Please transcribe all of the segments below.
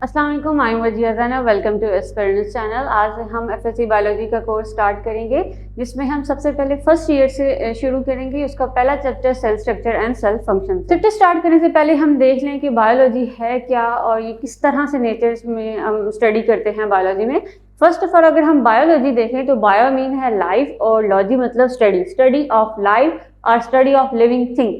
अस्सलाम वालेकुम, I am Wajiha Zainab. Welcome to aspirants channel. आज हम एफएससी बायोलॉजी का कोर्स स्टार्ट करेंगे, जिसमें हम सबसे पहले फर्स्ट ईयर से शुरू करेंगे। उसका पहला chapter cell structure and cell function. Chapter start करने से पहले हम देख लें कि बायोलॉजी है क्या और ये किस तरह से नेचर में हम स्टडी करते हैं बायोलॉजी में। फर्स्ट ऑफ ऑल अगर हम बायोलॉजी देखें तो बायो मीन है लाइफ और लॉजी मतलब स्टडी, स्टडी ऑफ लाइफ और स्टडी ऑफ लिविंग थिंग।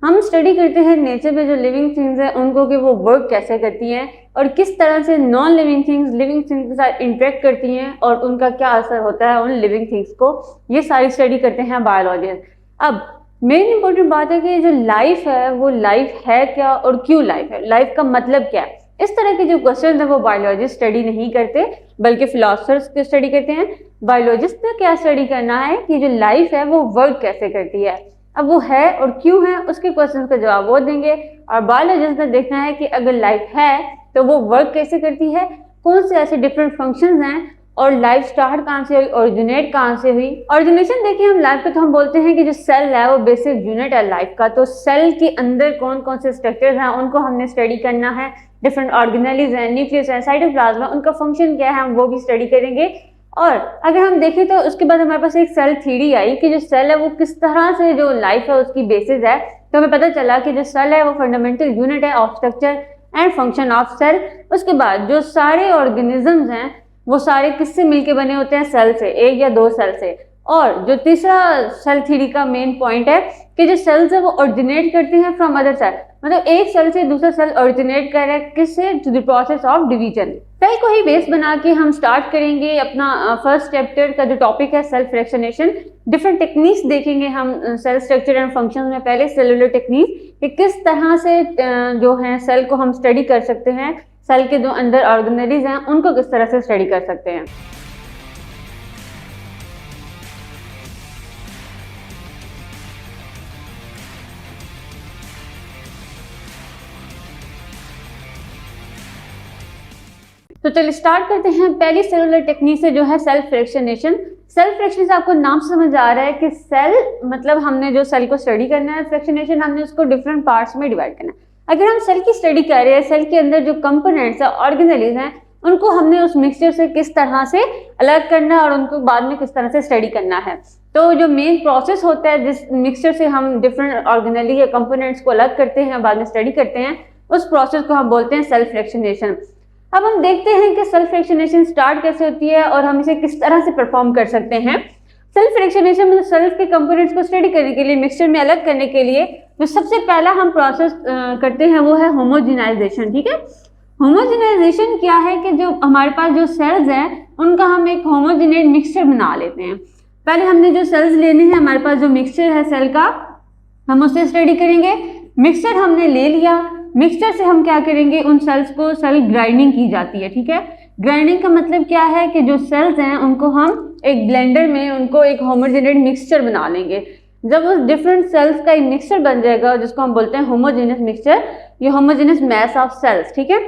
हम स्टडी करते हैं नेचर में जो लिविंग थिंग्स हैं उनको, कि वो वर्क कैसे करती हैं और किस तरह से non living things living things के साथ इंटरेक्ट करती हैं और उनका क्या असर होता है उन लिविंग थिंग्स को। ये सारी स्टडी करते हैं बायोलॉजिस्ट। अब मेन इंपॉर्टेंट बात है कि जो लाइफ है वो लाइफ है क्या और क्यों लाइफ है, लाइफ का मतलब क्या है। इस तरह के जो क्वेश्चन है वो बायोलॉजिस्ट स्टडी नहीं करते बल्कि फिलोसफर्स की स्टडी करते हैं। बायोलॉजिस्ट ने क्या स्टडी करना है कि जो लाइफ है वो वर्क कैसे करती है, अब वो है और क्यों है, उसके क्वेश्चन का जवाब वो देंगे। और बायोलॉजिस्ट ने देखना है कि अगर लाइफ है तो वो वर्क कैसे करती है, कौन से ऐसे डिफरेंट फंक्शंस हैं और लाइफ स्टार्ट कहाँ से हुई, ओरिजिनेट कहाँ से हुई। ओरिजिनेशन देखिए हम लाइफ का तो हम बोलते हैं कि जो सेल है वो बेसिक यूनिट है लाइफ का। तो सेल के अंदर कौन कौन से स्ट्रक्चर्स हैं उनको हमने स्टडी करना है। डिफरेंट ऑर्गेनेलिज हैं, न्यूक्लियस है, साइटोप्लाज्म है, उनका फंक्शन क्या है हम वो भी स्टडी करेंगे। और अगर हम देखें तो उसके बाद हमारे पास एक सेल थ्योरी आई कि जो सेल है वो किस तरह से जो लाइफ है उसकी बेसिस है। तो हमें पता चला कि जो सेल है वो फंडामेंटल यूनिट है of structure and function of cell. उसके बाद जो सारे ऑर्गेनिजम्स हैं वो सारे किससे मिलके बने होते हैं, सेल से, एक या दो सेल से। और जो तीसरा सेल थ्योरी का मेन पॉइंट है कि जो सेल्स है वो ओरिजिनेट करते हैं फ्रॉम अदर सेल, मतलब एक सेल से दूसरा सेल ओरिजिनेट कर रहा है किससे, to the process of division. Cell को ही बेस बना के हम स्टार्ट करेंगे अपना फर्स्ट चैप्टर का जो टॉपिक है सेल फ्रैक्शनेशन। डिफरेंट टेक्निक्स देखेंगे हम सेल स्ट्रक्चर एंड फंक्शन में। पहले सेलुलर टेक्निक कि किस तरह से जो है सेल को हम स्टडी कर सकते हैं, सेल के जो अंदर ऑर्गेनेलिज हैं उनको किस तरह से स्टडी कर सकते हैं। तो चलिए स्टार्ट करते हैं पहली सेलुलर टेक्निक से, जो है सेल फ्रैक्शनेशन। सेल फ्रैक्शन से आपको नाम समझ आ रहा है कि सेल मतलब हमने जो सेल को स्टडी करना है, फ्रैक्शनेशन हमने उसको डिफरेंट पार्ट्स में डिवाइड करना है। अगर हम सेल की स्टडी कर रहे हैं, सेल के अंदर जो कंपोनेंट्स है, ऑर्गेनेलिज हैं, उनको हमने उस मिक्सचर से किस तरह से अलग करना है और उनको बाद में किस तरह से स्टडी करना है। तो जो मेन प्रोसेस होता है जिस मिक्सचर से हम डिफरेंट ऑर्गेनेली या कंपोनेंट्स को अलग करते हैं बाद में स्टडी करते हैं, उस प्रोसेस को हम बोलते हैं सेल फ्रैक्शनेशन। अब हम देखते हैं कि सेल फ्रैक्शनेशन स्टार्ट कैसे होती है और हम इसे किस तरह से परफॉर्म कर सकते हैं। सेल फ्रैक्शनेशन में सेल्स के कंपोनेंट्स को स्टडी करने के लिए, मिक्सचर में अलग करने के लिए जो सबसे पहला हम प्रोसेस करते हैं वो है होमोजेनाइजेशन। ठीक है, होमोजेनाइजेशन क्या है कि जो हमारे पास जो सेल्स हैं उनका हम एक होमोजेनेट मिक्सचर बना लेते हैं। पहले हमने जो सेल्स लेने हैं, हमारे पास जो मिक्सचर है सेल का, हम उससे स्टडी करेंगे। मिक्सचर हमने ले लिया, मिक्सचर से हम क्या करेंगे, उन सेल्स को सेल ग्राइंडिंग की जाती है। ठीक है, ग्राइंडिंग का मतलब क्या है कि जो सेल्स हैं उनको हम एक ब्लेंडर में उनको एक होमोजेनेट मिक्सचर बना लेंगे। जब उस डिफरेंट सेल्स का एक मिक्सचर बन जाएगा जिसको हम बोलते हैं होमोजेनस मिक्सचर, ये होमोजेनस मैस ऑफ सेल्स। ठीक है,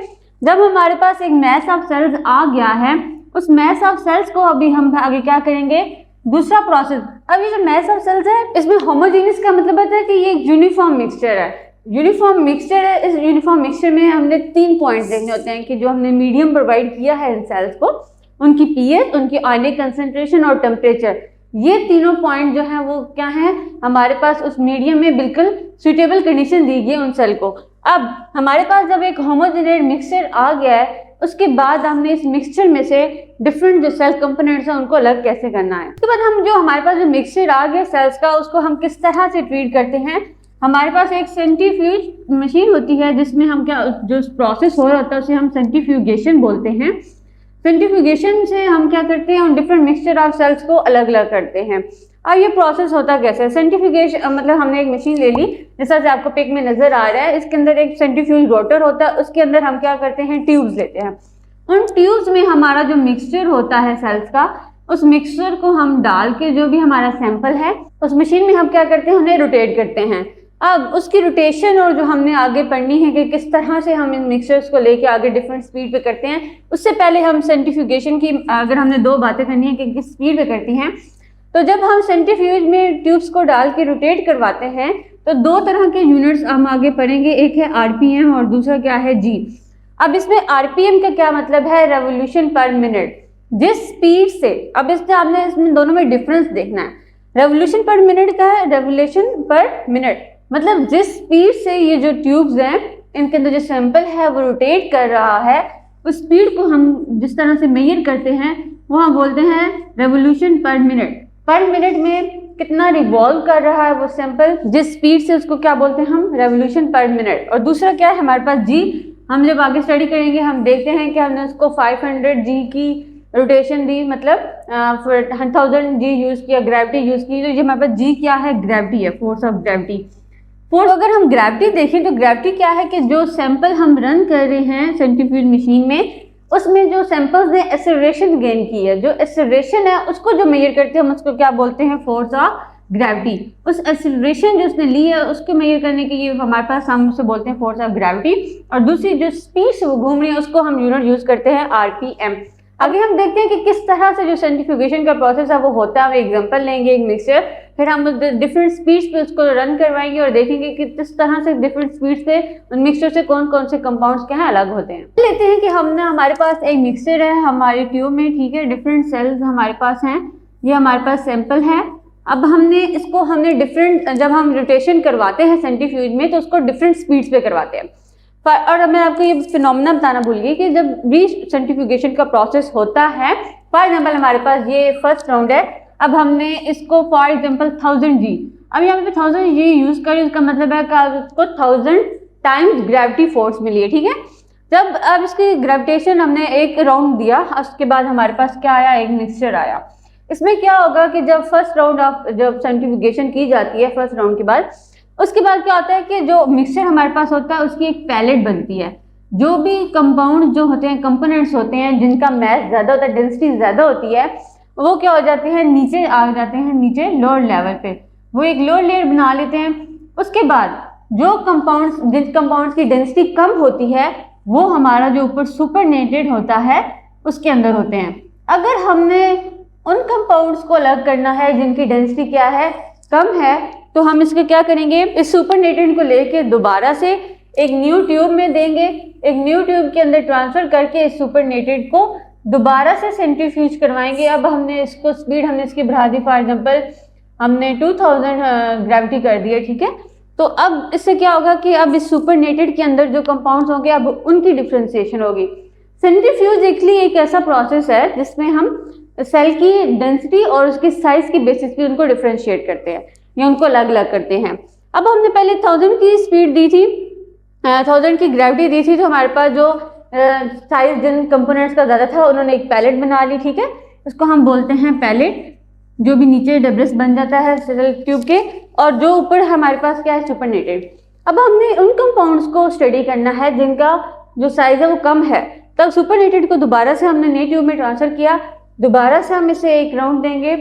जब हमारे पास एक मैस ऑफ सेल्स आ गया है, उस मैस ऑफ सेल्स को अभी हम आगे क्या करेंगे, दूसरा प्रोसेस। अब ये जो मैस ऑफ सेल्स है इसमें होमोजेनस का मतलब होता है कि ये एक यूनिफॉर्म मिक्सचर है। यूनिफॉर्म मिक्सचर है, इस यूनिफॉर्म मिक्सचर में हमने 3 पॉइंट्स देखने होते हैं कि जो हमने मीडियम प्रोवाइड किया है इन सेल्स को, उनकी पीएच, उनकी आयनिक कंसंट्रेशन और टेम्परेचर। ये तीनों पॉइंट जो है वो क्या है, हमारे पास उस मीडियम में बिल्कुल सुटेबल कंडीशन दी गई उन सेल को। अब हमारे पास जब एक होमोजेनेट मिक्सचर आ गया है, उसके बाद हमने इस मिक्सचर में से डिफरेंट जो सेल कंपोनेंट्स हैं उनको अलग कैसे करना है। उसके बाद हम जो हमारे पास जो मिक्सचर आ गया सेल्स का, उसको हम किस तरह से ट्रीट करते हैं। हमारे पास एक सेंट्रीफ्यूज मशीन होती है जिसमें हम क्या, जो प्रोसेस हो रहा होता है उसे हम सेंट्रीफ्यूगेशन बोलते हैं। सेंट्रीफ्यूगेशन से हम क्या करते हैं, उन डिफरेंट मिक्सचर ऑफ सेल्स को अलग अलग करते हैं। अब ये प्रोसेस होता कैसे है, सेंट्रीफ्यूगेशन मतलब हमने एक मशीन ले ली, जैसा कि आपको पिक में नजर आ रहा है, इसके अंदर एक सेंट्रीफ्यूज रोटर होता है, उसके अंदर हम क्या करते हैं, ट्यूब्स लेते हैं। उन ट्यूब्स में हमारा जो मिक्सचर होता है सेल्स का, उस मिक्सचर को हम डाल के जो भी हमारा सैंपल है उस मशीन में हम क्या करते हैं, उन्हें रोटेट करते हैं। अब उसकी रोटेशन और जो हमने आगे पढ़नी है कि किस तरह से हम इन मिक्सचर्स को लेके आगे डिफरेंट स्पीड पे करते हैं, उससे पहले हम सेंट्रीफ्यूगेशन की अगर हमने 2 बातें करनी है कि किस स्पीड पे करती हैं। तो जब हम सेंट्रीफ्यूज में ट्यूब्स को डाल के रोटेट करवाते हैं तो 2 तरह के यूनिट्स हम आगे पढ़ेंगे, एक है आरपीएम और दूसरा क्या है जी। अब इसमें आरपीएम का क्या मतलब है, रेवोल्यूशन पर मिनट। जिस स्पीड से, अब इसमें दोनों में डिफरेंस देखना है। रेवोल्यूशन पर मिनट का है, रेवोल्यूशन पर मिनट मतलब जिस स्पीड से ये जो ट्यूब्स हैं इनके अंदर जो सैंपल है वो रोटेट कर रहा है, उस स्पीड को हम जिस तरह से मेजर करते हैं वो हम बोलते हैं रेवोल्यूशन पर मिनट। पर मिनट में कितना रिवॉल्व कर रहा है वो सैंपल, जिस स्पीड से, उसको क्या बोलते हैं हम, रेवोल्यूशन पर मिनट। और दूसरा क्या है हमारे पास जी, हम जब आगे स्टडी करेंगे हम देखते हैं कि हमने उसको 500 जी की रोटेशन दी, मतलब 1000 जी यूज किया, ग्रेविटी यूज की। तो ये हमारे पास जी क्या है, ग्रेविटी है, फोर्स ऑफ ग्रेविटी। फोर्स, अगर हम ग्रेविटी देखें तो ग्रेविटी क्या है कि जो सैंपल हम रन कर रहे हैं सेंट्रीफ्यूज मशीन में, उसमें जो सैंपल्स ने एक्सेलरेशन गेन की है, जो एक्सेलरेशन है उसको जो मेजर करते हैं हम उसको क्या बोलते हैं, फोर्स ऑफ ग्रेविटी। उस एक्सेलरेशन जो उसने ली है उसको मेजर करने के लिए हमारे पास हम उसे बोलते हैं फोर्स ऑफ ग्रेविटी। और दूसरी जो स्पीड से वो घूम रही है उसको हम यूनिट यूज करते हैं आरपीएम। आगे हम देखते हैं कि किस तरह से जो सेंट्रीफ्यूगेशन का प्रोसेस है वो होता है। हम एग्जांपल लेंगे एक मिक्सचर, फिर हम डिफरेंट स्पीड्स पे उसको रन करवाएंगे और देखेंगे कि किस तरह से डिफरेंट स्पीड्स पे उन मिक्सचर से कौन कौन से कंपाउंड्स क्या है अलग होते हैं। लेते हैं कि हमने, हमारे पास एक मिक्सचर है हमारे ट्यूब में, ठीक है, डिफरेंट सेल्स हमारे पास हैं, ये हमारे पास सैंपल है। अब हमने डिफरेंट, जब हम रोटेशन करवाते हैं सेंट्रीफ्यूज में तो उसको डिफरेंट स्पीड्स पे करवाते हैं। और मैं आपको ये फिनोमेना बताना भूल गई कि जब भी सेंट्रीफ्यूगेशन का प्रोसेस होता है, फॉर एग्जांपल हमारे पास ये फर्स्ट राउंड है, अब हमने इसको फॉर एग्जांपल 1000 जी, अब यहाँ पे 1000 जी यूज करें, इसका मतलब है कि उसको 1000 टाइम्स ग्रेविटी फोर्स मिली है, ठीक है। जब अब इसकी ग्रेविटेशन हमने एक राउंड दिया, उसके बाद हमारे पास क्या आया, एक मिक्सचर आया। इसमें क्या होगा कि जब फर्स्ट राउंड ऑफ जब सेंट्रीफ्यूगेशन की जाती है फर्स्ट राउंड के बाद, उसके बाद क्या होता है कि जो मिक्सचर हमारे पास होता है उसकी एक पैलेट बनती है। जो भी कंपाउंड जो होते हैं, कंपोनेंट्स होते हैं जिनका मास ज्यादा होता है, डेंसिटी ज्यादा होती है, वो क्या हो जाते हैं, नीचे आ जाते हैं, नीचे लोअर लेवल पे, वो एक लोअर लेयर बना लेते हैं। उसके बाद जो कंपाउंड्स, जिन कंपाउंड्स की डेंसिटी कम होती है वो हमारा जो ऊपर सुपरनेटेड होता है उसके अंदर होते हैं। अगर हमने उन कंपाउंड्स को अलग करना है जिनकी डेंसिटी क्या है, कम है, तो हम इसके क्या करेंगे, इस सुपरनेटेड को लेके दोबारा से एक न्यू ट्यूब में देंगे, एक न्यू ट्यूब के अंदर ट्रांसफर करके इस सुपरनेटेड को दोबारा से सेंट्रीफ्यूज करवाएंगे। अब हमने इसको स्पीड हमने इसकी बढ़ा दी, फॉर एग्जांपल हमने 2000 ग्रेविटी कर दी है, ठीक है। तो अब इससे क्या होगा कि अब इस सुपरनेटेड के अंदर जो कंपाउंड्स होंगे अब उनकी डिफ्रेंसिएशन होगी। सेंट्रीफ्यूज एक्चुअली एक ऐसा प्रोसेस है जिसमें हम सेल की डेंसिटी और उसकी साइज की बेसिस पे उनको डिफ्रेंशिएट करते हैं या उनको अलग अलग करते हैं। अब हमने पहले 1000 की स्पीड दी थी, 1000 की ग्रेविटी दी थी, तो हमारे पास जो साइज जिन कंपोनेंट्स का ज़्यादा था उन्होंने एक पैलेट बना ली, ठीक है। उसको हम बोलते हैं पैलेट, जो भी नीचे डब्ल्यूएस बन जाता है सेल ट्यूब के, और जो ऊपर हमारे पास क्या है, सुपरनेटेड। अब हमने उन कंपाउंड्स को स्टडी करना है जिनका जो साइज है वो कम है, तब सुपरनेटेड को दोबारा से हमने नई ट्यूब में ट्रांसफर किया, दोबारा से हम इसे एक राउंड देंगे।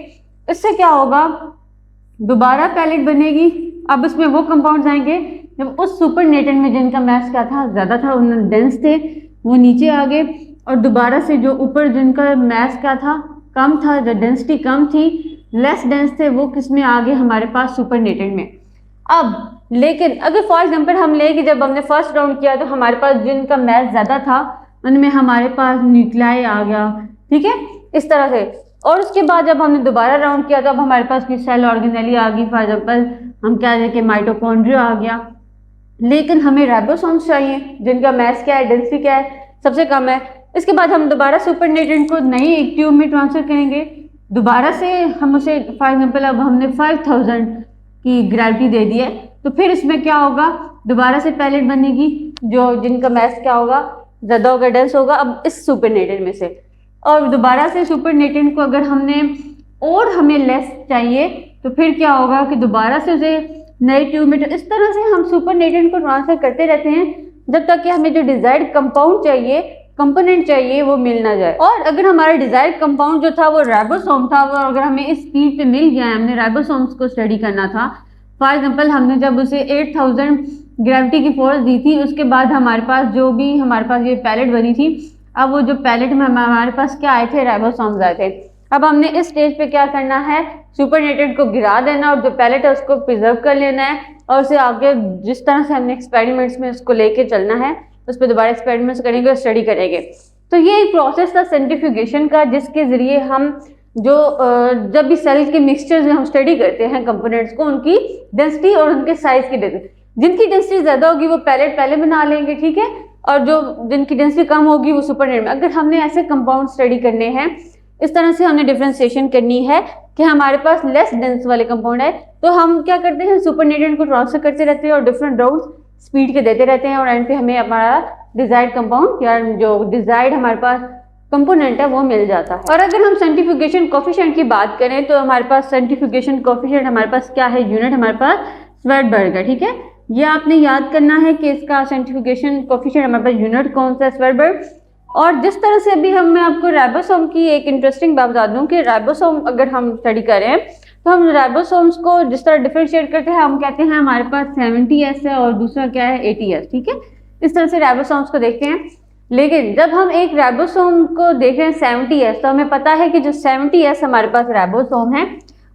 इससे क्या होगा, दोबारा पैलेट बनेगी। अब इसमें वो कंपाउंड्स आएंगे जब उस सुपरनेटेड में जिनका मास क्या था, ज़्यादा था, उन्हें डेंस थे, वो नीचे आ गए, और दोबारा से जो ऊपर जिनका मास क्या था, कम था, जो डेंसिटी कम थी, लेस डेंस थे, वो किस में आ गए, हमारे पास सुपरनेटेड में। अब लेकिन अगर फॉर एग्जांपल हम ले कि जब हमने फर्स्ट राउंड किया तो हमारे पास जिनका मास ज़्यादा था उनमें हमारे पास न्यूक्लियाई आ गया, ठीक है, इस तरह से। और उसके बाद जब हमने दोबारा राउंड किया तो अब हमारे पास कोई सेल ऑर्गेनेली आ गई, फॉर एग्जांपल हम क्या है कि माइटोकॉन्ड्रिया आ गया। लेकिन हमें राइबोसोम्स चाहिए जिनका मास क्या है, डेंसिटी क्या है, सबसे कम है। इसके बाद हम दोबारा सुपरनेटेड को नई एक ट्यूब में ट्रांसफर करेंगे, दोबारा से हम उसे फॉर एग्जांपल अब हमने 5000 की ग्रेविटी दे दी है, तो फिर इसमें क्या होगा, दोबारा से पैलेट बनेगी जो जिनका मास क्या होगा, ज़्यादा होगा, डेंस होगा, अब इस सुपरनेटेड में से। और दोबारा से सुपरनेटेड को अगर हमने और हमें लेस चाहिए तो फिर क्या होगा कि दोबारा से उसे नई ट्यूब में, इस तरह से हम सुपरनेटेड को ट्रांसफर करते रहते हैं जब तक कि हमें जो डिजायर्ड कंपाउंड चाहिए, कंपोनेंट चाहिए, वो मिल ना जाए। और अगर हमारा डिजायर्ड कंपाउंड जो था वो राइबोसोम था, वो अगर हमें इस स्पीड पे मिल गया है, हमने राइबोसोम्स को स्टडी करना था, फॉर एग्जांपल हमने जब उसे 8000 ग्रेविटी की फोर्स दी थी, उसके बाद हमारे पास जो भी हमारे पास ये पैलेट बनी थी, अब वो जो पैलेट में हमारे पास क्या आए थे, राइबोसोम्स आए थे। अब हमने इस स्टेज पे क्या करना है, सुपरनेटेड को गिरा देना और जो पैलेट है उसको प्रिजर्व कर लेना है और उसे आगे जिस तरह से हमने एक्सपेरिमेंट्स में उसको लेके चलना है उस पर दोबारा एक्सपेरिमेंट्स करेंगे और स्टडी करेंगे। तो ये एक प्रोसेस था सेंट्रीफ्यूगेशन का, जिसके जरिए हम जो जब भी सेल के मिक्सचर्स में हम स्टडी करते हैं कंपोनेंट्स को, उनकी डेंसिटी और उनके साइज की डेंसिटी, जिनकी डेंसिटी ज्यादा होगी वो पैलेट पहले बना लेंगे, ठीक है, और जो जिनकी डेंसिटी कम होगी वो सुपरनेट में। अगर हमने ऐसे कंपाउंड स्टडी करने हैं, इस तरह से हमने डिफरेंशिएशन करनी है कि हमारे पास लेस डेंस वाले कंपाउंड है, तो हम क्या करते हैं, सुपरनेटेंट को ट्रांसफर करते रहते हैं और डिफरेंट राउंड स्पीड के देते रहते हैं, और एंड पे हमें हमारा डिजायर्ड कंपाउंड या जो डिजायर्ड हमारे पास कंपोनेंट है वो मिल जाता है। और अगर हम सेंट्रीफ्यूगेशन कोफिशिएंट की बात करें तो हमारे पास सेंट्रीफ्यूगेशन कोफिशिएंट हमारे पास क्या है, यूनिट हमारे पास स्वेरबर्ग है, ठीक है। ये आपने याद करना है कि इसका सेंट्रीफ्यूगेशन कोफिशिएंट हमारे पास यूनिट कौन सा है, स्वेरबर्ग। और जिस तरह से अभी मैं आपको राइबोसोम की एक इंटरेस्टिंग बात बता दूं कि राइबोसोम अगर हम स्टडी करें तो हम राइबोसोम्स को जिस तरह डिफरेंशिएट करते हैं, हम कहते हैं हमारे पास 70S है और दूसरा क्या है 80S, ठीक है। इस तरह से राइबोसोम्स को देखते हैं। लेकिन जब हम एक राइबोसोम को देख रहे हैं 70S, तो हमें पता है कि जो 70S हमारे पास राइबोसोम है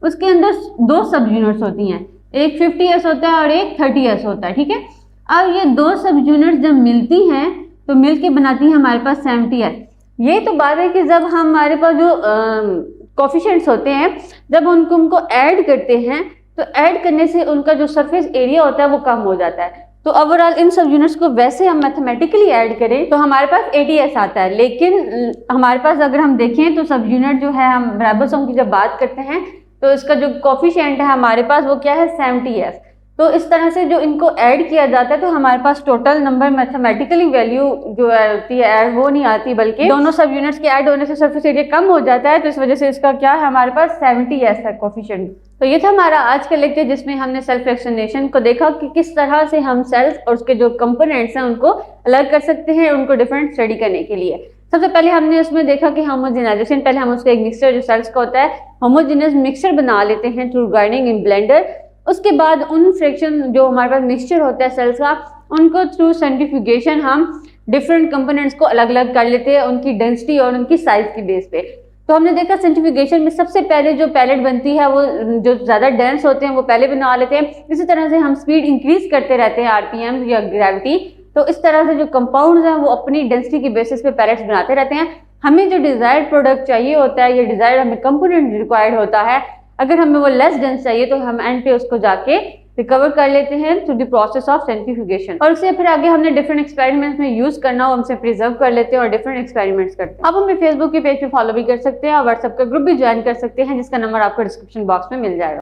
उसके अंदर 2 सब यूनिट्स होती हैं, एक 50S होता है और एक 30S होता है, ठीक है। अब ये 2 सब यूनिट्स जब मिलती हैं तो मिलके बनाती है हमारे पास 70S। ये तो बात है कि जब हमारे पास जो कोफिशिएंट्स होते हैं, जब उनको ऐड करते हैं तो ऐड करने से उनका जो सरफेस एरिया होता है वो कम हो जाता है। तो ओवरऑल इन सब यूनिट्स को वैसे हम मैथमेटिकली ऐड करें तो हमारे पास 80S आता है, लेकिन हमारे पास अगर हम देखें तो सब यूनिट जो है, हम राइबोसोम की जब बात करते हैं तो इसका जो कोफिशिएंट है हमारे पास वो क्या है 70S। तो इस तरह से जो इनको ऐड किया जाता है तो हमारे पास टोटल नंबर मैथमेटिकली वैल्यू जो होती है वो नहीं आती, बल्कि दोनों सब यूनिट्स के ऐड होने से सरफेस एरिया कम हो जाता है। तो इस वजह से इसका क्या है, हमारे पास 70S है कोफिशिएंट। तो ये था हमारा आज का लेक्चर, जिसमें हमने सेल फ्रैक्शनेशन को देखा कि किस तरह से हम सेल्स और उसके जो कंपोनेंट्स हैं उनको अलग कर सकते हैं उनको डिफरेंट स्टडी करने के लिए। सबसे पहले हमने उसमें देखा कि होमोजेनाइजेशन, पहले हम उसका एक मिक्सचर जो सेल्स का होता है होमोजेनियस मिक्सचर बना लेते हैं थ्रू ग्राइंडिंग इन ब्लेंडर। उसके बाद उन फ्रैक्शन जो हमारे पास मिक्सचर होता है सेल्स का, उनको थ्रू सेंट्रीफ्यूगेशन हम डिफरेंट कंपोनेंट्स को अलग अलग कर लेते हैं उनकी डेंसिटी और उनकी साइज की बेस पे। तो हमने देखा सेंट्रीफ्यूगेशन में सबसे पहले जो पैलेट बनती है वो जो ज़्यादा डेंस होते हैं वो पहले बना लेते हैं। इसी तरह से हम स्पीड इंक्रीज करते रहते हैं RPM या ग्रेविटी। तो इस तरह से जो कंपाउंड्स हैं वो अपनी डेंसिटी की बेसिस पे पैलेट्स बनाते रहते हैं। हमें जो डिजायर्ड प्रोडक्ट चाहिए होता है या डिजायर्ड हमें कंपोनेंट रिक्वायर्ड होता है, अगर हमें वो लेस डेंस चाहिए तो हम एंड पे उसको जाके रिकवर कर लेते हैं through the process of centrifugation. और उससे फिर आगे हमने डिफरेंट एक्सपेरिमेंट्स में यूज करना हो हमसे प्रिजर्व कर लेते हैं और डिफरेंट एक्सपेरिमेंट्स करते हैं। आप हमें फेसबुक के पेज पे फॉलो भी कर सकते हैं और व्हाट्सएप का ग्रुप भी ज्वाइन कर सकते हैं, जिसका नंबर आपको डिस्क्रिप्शन बॉक्स में मिल जाएगा।